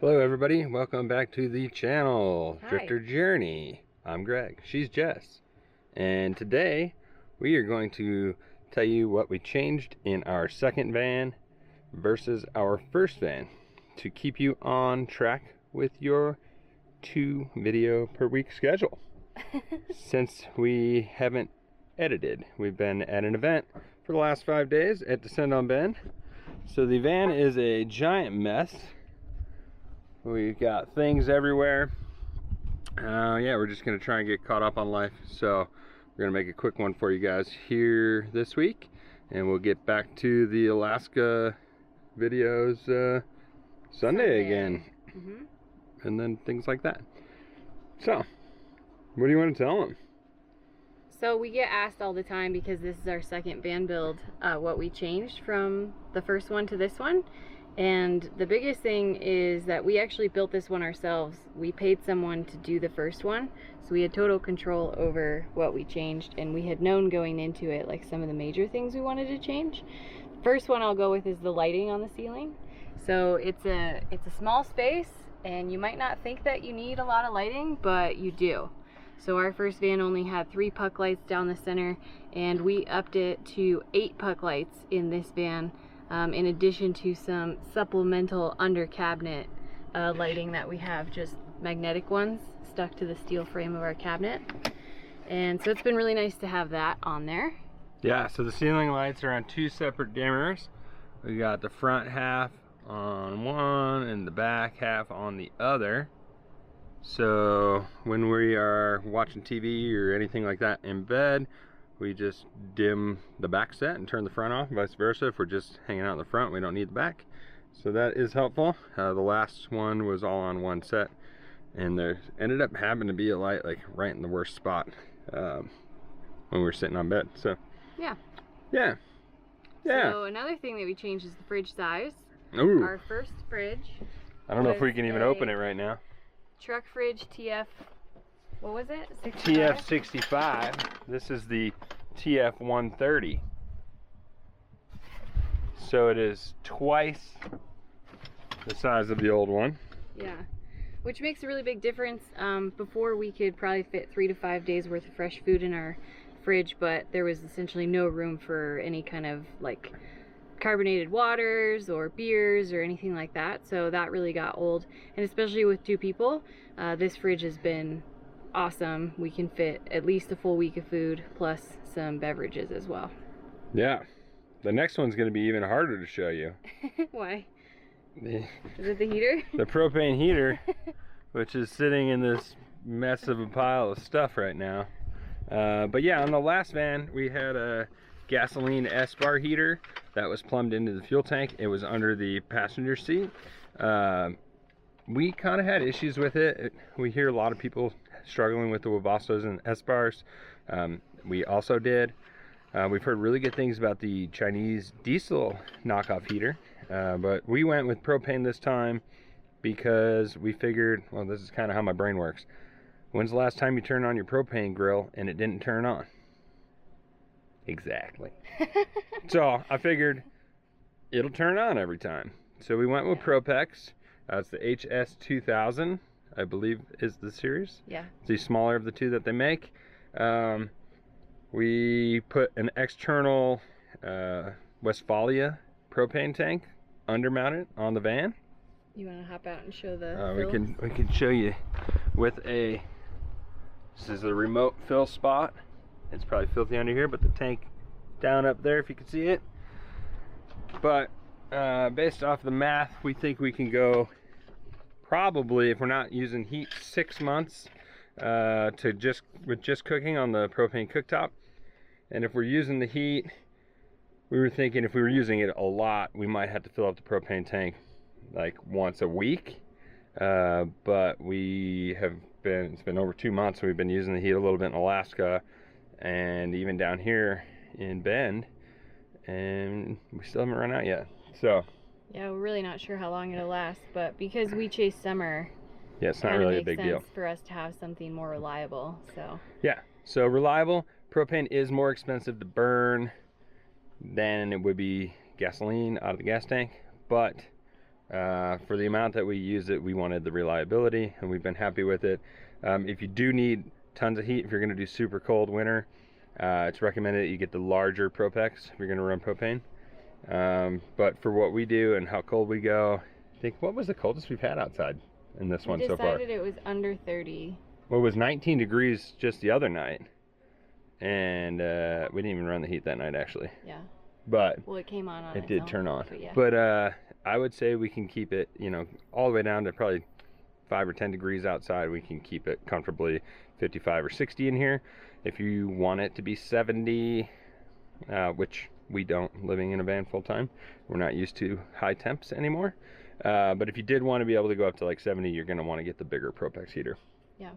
Hello everybody, welcome back to the channel. Hi. Drifter Journey. I'm Greg, she's Jess. And today we are going to tell you what we changed in our second van versus our first van to keep you on track with your 2 video per week schedule. Since we haven't edited, we've been at an event for the last 5 days at Descend on Bend. So the van is a giant mess. We've got things everywhere. Yeah, we're just gonna try and get caught up on life. So we're gonna make a quick one for you guys here this week, and we'll get back to the Alaska videos Sunday again. And then things like that. So, what do you want to tell them? So we get asked all the time, because this is our second van build, what we changed from the first one to this one. And the biggest thing is that we actually built this one ourselves. We paid someone to do the first one, so we had total control over what we changed, and we had known going into it like some of the major things we wanted to change. First one I'll go with is the lighting on the ceiling. So it's a small space, and you might not think that you need a lot of lighting, but you do. So our first van only had 3 puck lights down the center, and we upped it to 8 puck lights in this van, in addition to some supplemental under cabinet lighting that we have, just magnetic ones stuck to the steel frame of our cabinet. And so it's been really nice to have that on there. Yeah, so the ceiling lights are on 2 separate dimmers. We got the front half on one and the back half on the other. So when we are watching TV or anything like that in bed, we just dim the back set and turn the front off, and vice versa. If we're just hanging out in the front, we don't need the back. So that is helpful. The last one was all on one set, and there ended up having to be a light like right in the worst spot when we were sitting on bed. So yeah. So another thing that we changed is the fridge size. Ooh. Our first fridge, I don't know if we can even open it right now. Truck fridge TF, what was it? 65? TF 65. This is the TF 130. So it is twice the size of the old one. Yeah, which makes a really big difference. Before, we could probably fit 3 to 5 days worth of fresh food in our fridge, but there was essentially no room for any kind of like carbonated waters or beers or anything like that. So that really got old, and especially with 2 people, this fridge has been awesome. We can fit at least a full week of food plus some beverages as well. Yeah, the next one's going to be even harder to show you. Why? Is it the heater? The propane heater, which is sitting in this mess of a pile of stuff right now. But yeah, on the last van we had a gasoline S-bar heater that was plumbed into the fuel tank. It was under the passenger seat. We kind of had issues with it. We hear a lot of people struggling with the Webasos and S-bars. We also did. We've heard really good things about the Chinese diesel knockoff heater, but we went with propane this time because we figured, well, this is kind of how my brain works. When's the last time you turned on your propane grill and it didn't turn on? Exactly. So I figured it'll turn on every time. So we went with Propex. It's the HS2000, I believe is the series. Yeah. It's the smaller of the 2 that they make. We put an external Westphalia propane tank undermounted on the van. You want to hop out and show the we can show you with a, this is the remote fill spot. It's probably filthy under here, but the tank down up there, if you can see it. But based off the math, we think we can go probably, if we're not using heat, 6 months with just cooking on the propane cooktop. And if we're using the heat, we were thinking if we were using it a lot, we might have to fill up the propane tank like once a week. But it's been over 2 months, so we've been using the heat a little bit in Alaska and even down here in Bend, and we still haven't run out yet. So yeah, we're really not sure how long it'll last, but because we chase summer, yeah, it's not really a big deal for us to have something more reliable. So yeah, so reliable. Propane is more expensive to burn than it would be gasoline out of the gas tank, but For the amount that we use it, we wanted the reliability, and we've been happy with it. If you do need tons of heat, if you're going to do super cold winter, it's recommended that you get the larger Propex if you're going to run propane. But for what we do and how cold we go, I think, what was the coldest we've had outside in this one so far? We decided it was under 30. Well, it was 19 degrees just the other night, and we didn't even run the heat that night actually. Yeah. But well, it came on it did turn on. But, yeah. But I would say we can keep it, you know, all the way down to probably 5 or 10 degrees outside. We can keep it comfortably 55 or 60 in here. If you want it to be 70, which we don't, living in a van full time, we're not used to high temps anymore. But if you did want to be able to go up to like 70, you're going to want to get the bigger Propex heater. Yeah.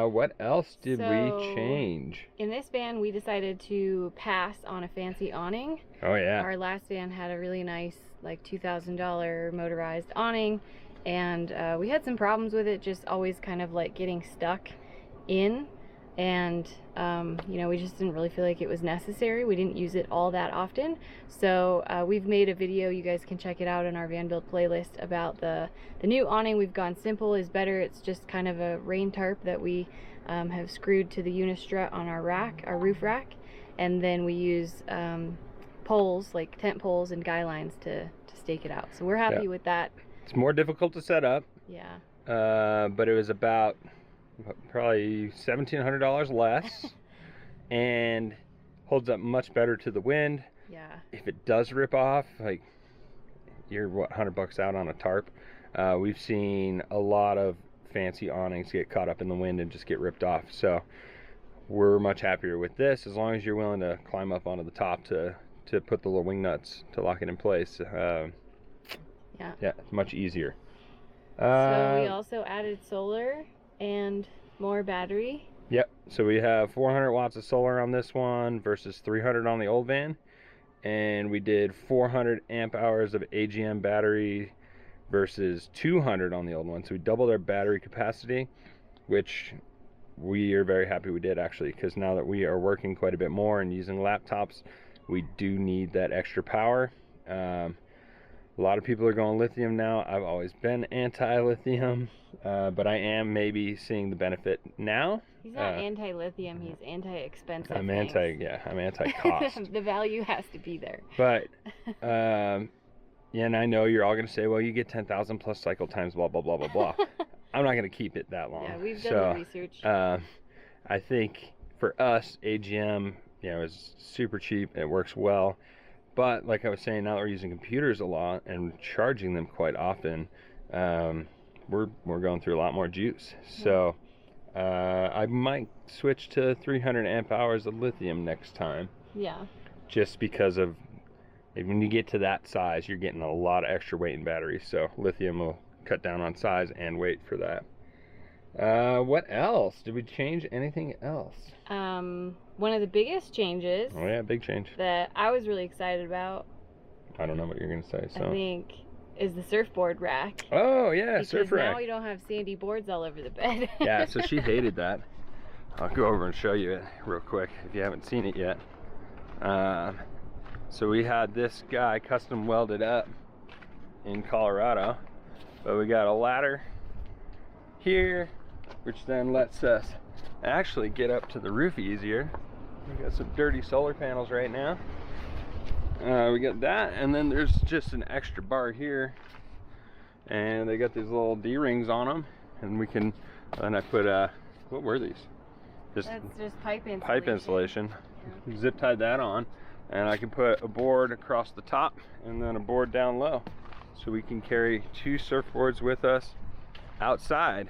What else did we change? In this van, we decided to pass on a fancy awning. Oh yeah. Our last van had a really nice, like $2,000 motorized awning, and we had some problems with it, just always kind of like getting stuck in. And you know, we just didn't really feel like it was necessary. We didn't use it all that often. So we've made a video, you guys can check it out in our van build playlist, about the new awning. We've gone simple is better. It's just kind of a rain tarp that we have screwed to the unistrut on our rack, our roof rack, and then we use poles, like tent poles and guy lines to stake it out. So we're happy with that. It's more difficult to set up. Yeah. But it was about probably $1,700 less and holds up much better to the wind. Yeah. If it does rip off, like, you're what, $100 out on a tarp. We've seen a lot of fancy awnings get caught up in the wind and just get ripped off. So we're much happier with this, as long as you're willing to climb up onto the top to put the little wing nuts to lock it in place. Yeah, it's much easier. So we also added solar and more battery. Yep, so we have 400 watts of solar on this one versus 300 on the old van, and we did 400 amp hours of AGM battery versus 200 on the old one. So we doubled our battery capacity, which we are very happy we did, actually, because now that we are working quite a bit more and using laptops, we do need that extra power. A lot of people are going lithium now. I've always been anti-lithium, but I am maybe seeing the benefit now. He's not anti-lithium, he's anti-expensive. I'm anti-cost. The value has to be there. But, yeah, and I know you're all going to say, well, you get 10,000 plus cycle times, blah, blah, blah, blah, blah. I'm not going to keep it that long. Yeah, we've done the research. I think for us, AGM, you know, is super cheap. It works well. But like I was saying, now that we're using computers a lot and charging them quite often, we're going through a lot more juice. So I might switch to 300 amp hours of lithium next time. Yeah. Just because of, when you get to that size, you're getting a lot of extra weight in batteries. So lithium will cut down on size and weight for that. What else? Did we change anything else? One of the biggest changes. Oh yeah, big change. That I was really excited about. I don't know what you're gonna say. So I think is the surfboard rack. Oh yeah, surf rack. Because now we don't have sandy boards all over the bed. Yeah, so she hated that. I'll go over and show you it real quick if you haven't seen it yet. So we had this guy custom welded up in Colorado, but we got a ladder here, which then lets us actually get up to the roof easier. We got some dirty solar panels right now. We got that, and then there's just an extra bar here, and they got these little D-rings on them, and we can, and I put what were these? That's just pipe insulation. Pipe insulation. Yeah. Zip tied that on, and I can put a board across the top and then a board down low, so we can carry 2 surfboards with us outside,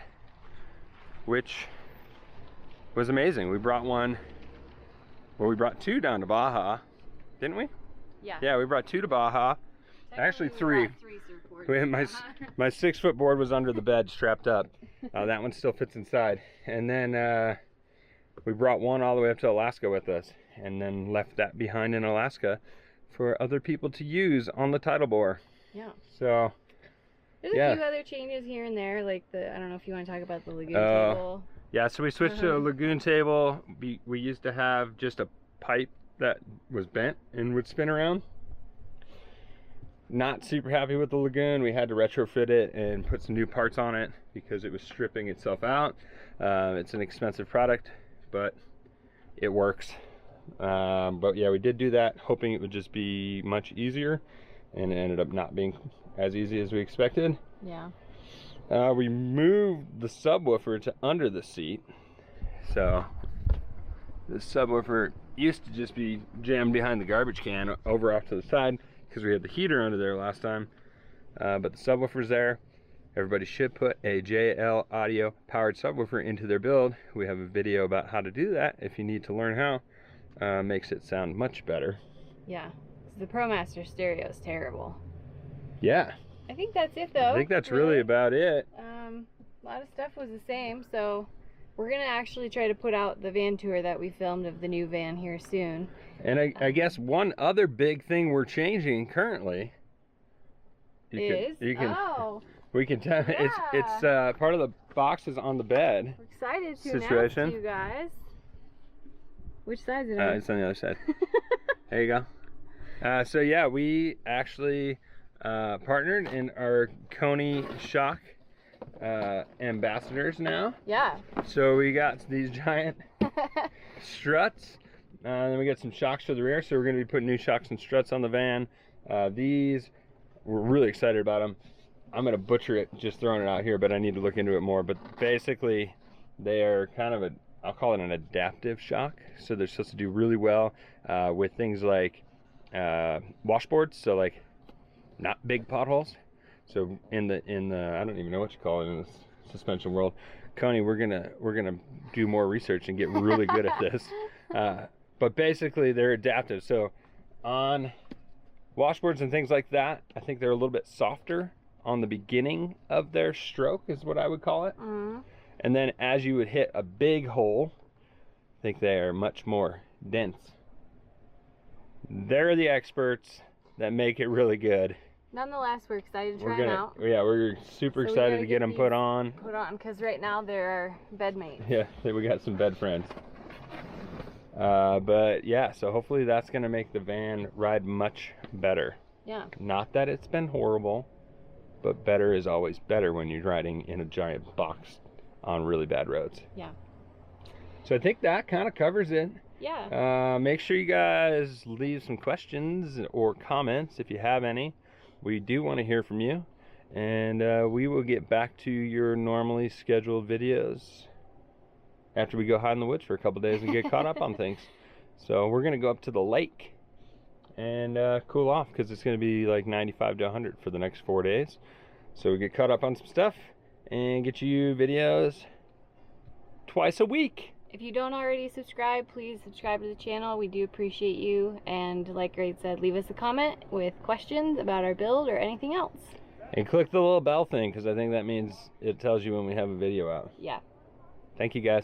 which was amazing. We brought one, well, we brought 2 down to Baja, didn't we? Yeah. Yeah, we brought 2 to Baja. Actually 3. My 6-foot board was under the bed, strapped up. That one still fits inside. And then we brought one all the way up to Alaska with us, and then left that behind in Alaska for other people to use on the tidal bore. Yeah. So there's a few other changes here and there, like I don't know if you want to talk about the lagoon table. Yeah, so we switched to a lagoon table. We used to have just a pipe that was bent and would spin around. not super happy with the Lagoon. We had to retrofit it and put some new parts on it because it was stripping itself out. It's an expensive product, but it works. But yeah, we did do that hoping it would just be much easier, and it ended up not being as easy as we expected. Yeah. We moved the subwoofer to under the seat. So the subwoofer used to just be jammed behind the garbage can over off to the side because we had the heater under there last time. But the subwoofer's there. Everybody should put a JL Audio powered subwoofer into their build. We have a video about how to do that if you need to learn how. Makes it sound much better. Yeah. The Promaster stereo is terrible. Yeah. I think that's it though. I think that's really about it. A lot of stuff was the same, so we're gonna actually try to put out the van tour that we filmed of the new van here soon. And I guess one other big thing we're changing currently we can tell it's part of the boxes on the bed. We're excited to situation. announce to you guys. Which side is it on? It's on the other side. There you go. So yeah, we actually partnered in our Coney shock ambassadors now. Yeah. So we got these giant struts, and then we got some shocks for the rear. So we're going to be putting new shocks and struts on the van. These, we're really excited about them. I'm going to butcher it just throwing it out here, but I need to look into it more. But basically, they are kind of I'll call it an adaptive shock. So they're supposed to do really well with things like washboards. So like not big potholes. So in the I don't even know what you call it in the suspension world. Coney, we're gonna do more research and get really good at this. But basically they're adaptive. So on washboards and things like that, I think they're a little bit softer on the beginning of their stroke is what I would call it. And then as you would hit a big hole, I think they are much more dense. They're the experts that make it really good. Nonetheless, we're excited to try them out. Yeah, we're super excited to get them put on. Put on, because right now they're our bed mates. Yeah, we got some bed friends. But yeah, so hopefully that's going to make the van ride much better. Yeah. Not that it's been horrible, but better is always better when you're riding in a giant box on really bad roads. Yeah. So I think that kind of covers it. Yeah. Make sure you guys leave some questions or comments if you have any. We do want to hear from you, and we will get back to your normally scheduled videos after we go hide in the woods for a couple days and get caught up on things. So we're going to go up to the lake and cool off because it's going to be like 95 to 100 for the next 4 days. So we get caught up on some stuff and get you videos twice a week. If you don't already subscribe, please subscribe to the channel. We do appreciate you. And like Greg said, leave us a comment with questions about our build or anything else. And click the little bell thing because I think that means it tells you when we have a video out. Yeah. Thank you guys.